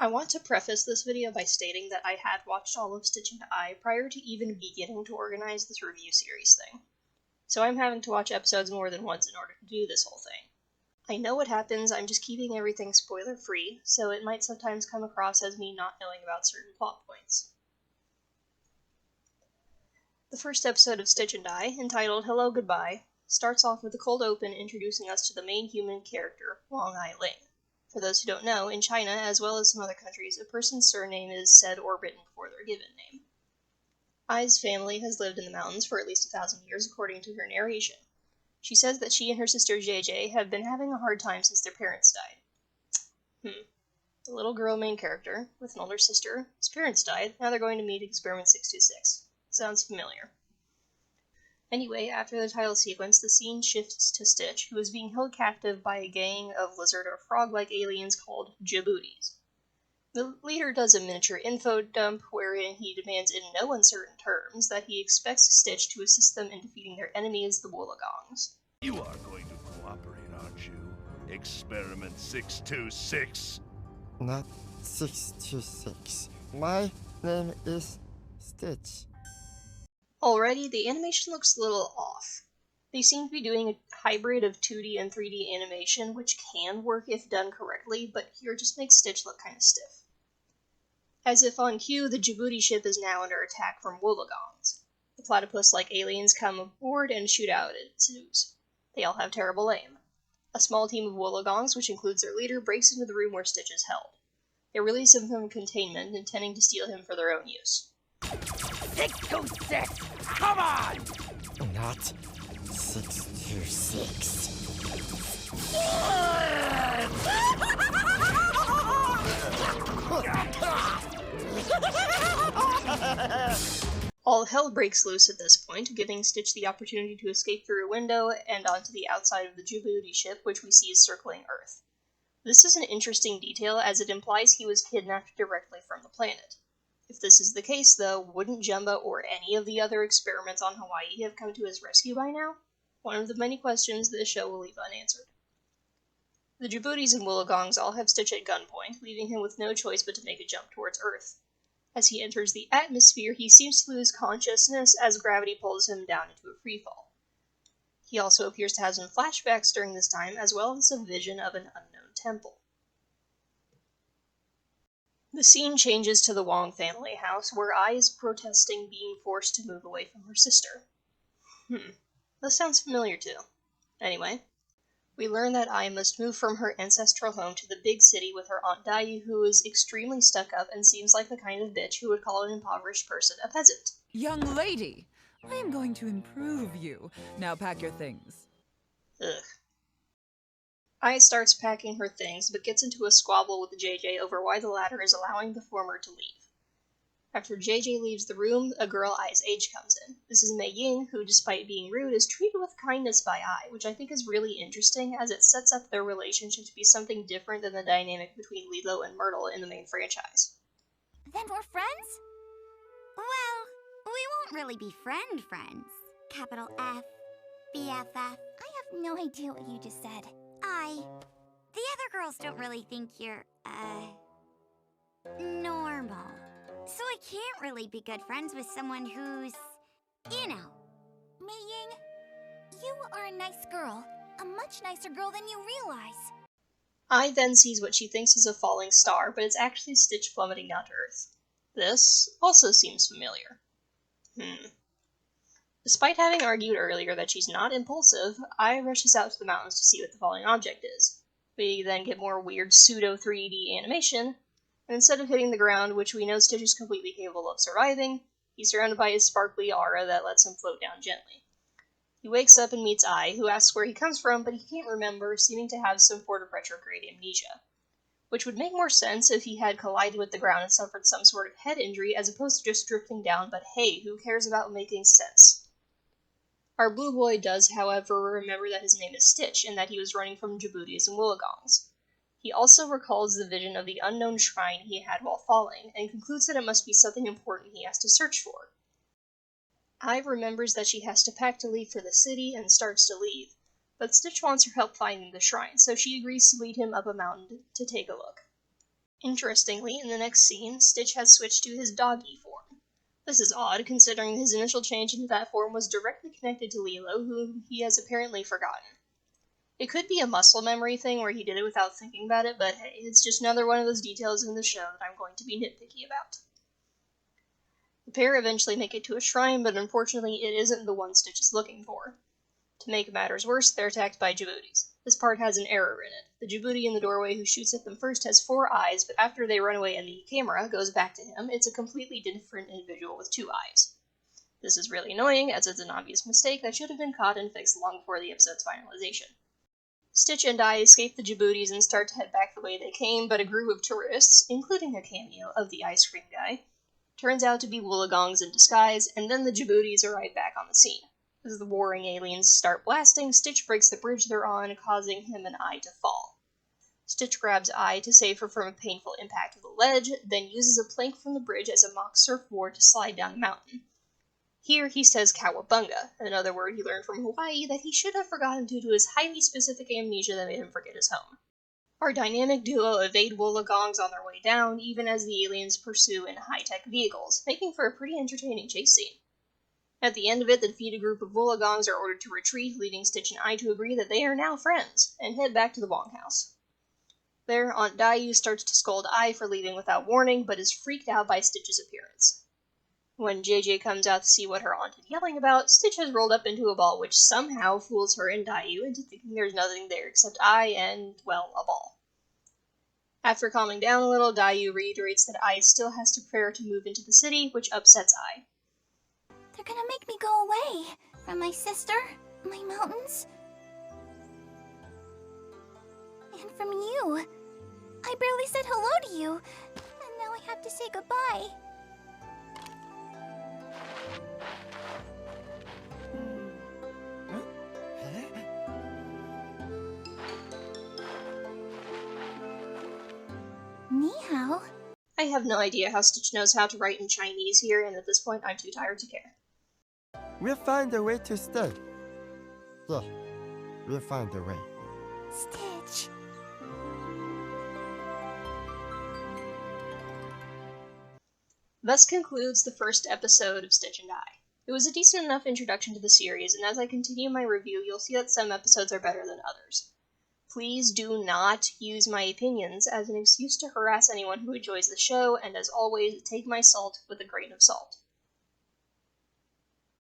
I want to preface this video by stating that I had watched all of Stitch and I prior to even beginning to organize this review series thing, so I'm having to watch episodes more than once in order to do this whole thing. I know what happens, I'm just keeping everything spoiler-free, so it might sometimes come across as me not knowing about certain plot points. The first episode of Stitch and I, entitled Hello Goodbye, starts off with a cold open introducing us to the main human character, Wang Ai Ling. For those who don't know, in China, as well as some other countries, a person's surname is said or written before their given name. Ai's family has lived in the mountains for at least 1,000 years, according to her narration. She says that she and her sister JJ have been having a hard time since their parents died. The little girl main character, with an older sister, whose parents died, now they're going to meet Experiment 626. Sounds familiar. Anyway, after the title sequence, the scene shifts to Stitch, who is being held captive by a gang of lizard or frog-like aliens called Djiboutis. The leader does a miniature info dump wherein he demands in no uncertain terms that he expects Stitch to assist them in defeating their enemies, the Woolagongs. You are going to cooperate, aren't you? Experiment 626? Not 626. My name is Stitch. Already, the animation looks a little off. They seem to be doing a hybrid of 2D and 3D animation, which can work if done correctly, but here just makes Stitch look kind of stiff. As if on cue, the Djibouti ship is now under attack from Woolagongs. The platypus-like aliens come aboard and shoot out at ensues. They all have terrible aim. A small team of Woolagongs, which includes their leader, breaks into the room where Stitch is held. They release him from containment, intending to steal him for their own use. 626! Come on! Not 626. All hell breaks loose at this point, giving Stitch the opportunity to escape through a window and onto the outside of the Djibouti ship, which we see is circling Earth. This is an interesting detail, as it implies he was kidnapped directly from the planet. If this is the case, though, wouldn't Jumba or any of the other experiments on Hawaii have come to his rescue by now? One of the many questions this show will leave unanswered. The Djiboutis and Woolagongs all have Stitch at gunpoint, leaving him with no choice but to make a jump towards Earth. As he enters the atmosphere, he seems to lose consciousness as gravity pulls him down into a freefall. He also appears to have some flashbacks during this time, as well as a vision of an unknown temple. The scene changes to the Wang family house, where Ai is protesting being forced to move away from her sister. This sounds familiar too. Anyway, we learn that Ai must move from her ancestral home to the big city with her Aunt Dai, who is extremely stuck up and seems like the kind of bitch who would call an impoverished person a peasant. Young lady, I am going to improve you. Now pack your things. Ugh. Ai starts packing her things, but gets into a squabble with JJ over why the latter is allowing the former to leave. After JJ leaves the room, a girl Ai's age comes in. This is Mei Ying, who, despite being rude, is treated with kindness by Ai, which I think is really interesting, as it sets up their relationship to be something different than the dynamic between Lilo and Myrtle in the main franchise. Then we're friends? Well, we won't really be friends. Capital F, BFF. I have no idea what you just said. The other girls don't really think you're, normal. So I can't really be good friends with someone who's, you know. Mei Ying, you are a nice girl. A much nicer girl than you realize. Ai then sees what she thinks is a falling star, but it's actually Stitch plummeting down to Earth. This also seems familiar. Despite having argued earlier that she's not impulsive, Ai rushes out to the mountains to see what the falling object is. We then get more weird pseudo-3D animation, and instead of hitting the ground, which we know Stitch is completely capable of surviving, he's surrounded by his sparkly aura that lets him float down gently. He wakes up and meets Ai, who asks where he comes from, but he can't remember, seeming to have some sort of retrograde amnesia. Which would make more sense if he had collided with the ground and suffered some sort of head injury, as opposed to just drifting down, but hey, who cares about making sense? Our blue boy does, however, remember that his name is Stitch, and that he was running from Djiboutis and Woolagongs. He also recalls the vision of the unknown shrine he had while falling, and concludes that it must be something important he has to search for. Ai remembers that she has to pack to leave for the city, and starts to leave, but Stitch wants her help finding the shrine, so she agrees to lead him up a mountain to take a look. Interestingly, in the next scene, Stitch has switched to his doggy form. This is odd, considering his initial change into that form was directly connected to Lilo, whom he has apparently forgotten. It could be a muscle memory thing where he did it without thinking about it, but hey, it's just another one of those details in the show that I'm going to be nitpicky about. The pair eventually make it to a shrine, but unfortunately it isn't the one Stitch is looking for. To make matters worse, they're attacked by Djiboutis. This part has an error in it. The Djibouti in the doorway who shoots at them first has 4 eyes, but after they run away and the camera goes back to him, it's a completely different individual with 2 eyes. This is really annoying, as it's an obvious mistake that should have been caught and fixed long before the episode's finalization. Stitch and I escape the Djiboutis and start to head back the way they came, but a group of tourists, including a cameo of the ice cream guy, turns out to be Woolagongs in disguise, and then the Djiboutis arrive back on the scene. As the warring aliens start blasting, Stitch breaks the bridge they're on, causing him and I to fall. Stitch grabs I to save her from a painful impact of the ledge, then uses a plank from the bridge as a mock surfboard to slide down the mountain. Here he says Cowabunga, another word he learned from Hawaii that he should have forgotten due to his highly specific amnesia that made him forget his home. Our dynamic duo evade Woolagongs on their way down, even as the aliens pursue in high-tech vehicles, making for a pretty entertaining chase scene. At the end of it, the defeated group of Woolagongs are ordered to retreat, leading Stitch and I to agree that they are now friends, and head back to the Wong house. There, Aunt Dayu starts to scold I for leaving without warning, but is freaked out by Stitch's appearance. When JJ comes out to see what her aunt is yelling about, Stitch has rolled up into a ball which somehow fools her and Dayu into thinking there's nothing there except I and, well, a ball. After calming down a little, Dayu reiterates that I still has to prepare to move into the city, which upsets I. They're gonna make me go away from my sister, my mountains, and from you. I barely said hello to you, and now I have to say goodbye. Ni hao. I have no idea how Stitch knows how to write in Chinese here, and at this point I'm too tired to care. We'll find a way to stay. Yeah, we'll find a way. Stitch. Thus concludes the first episode of Stitch and I. It was a decent enough introduction to the series, and as I continue my review, you'll see that some episodes are better than others. Please do not use my opinions as an excuse to harass anyone who enjoys the show, and as always, take my salt with a grain of salt.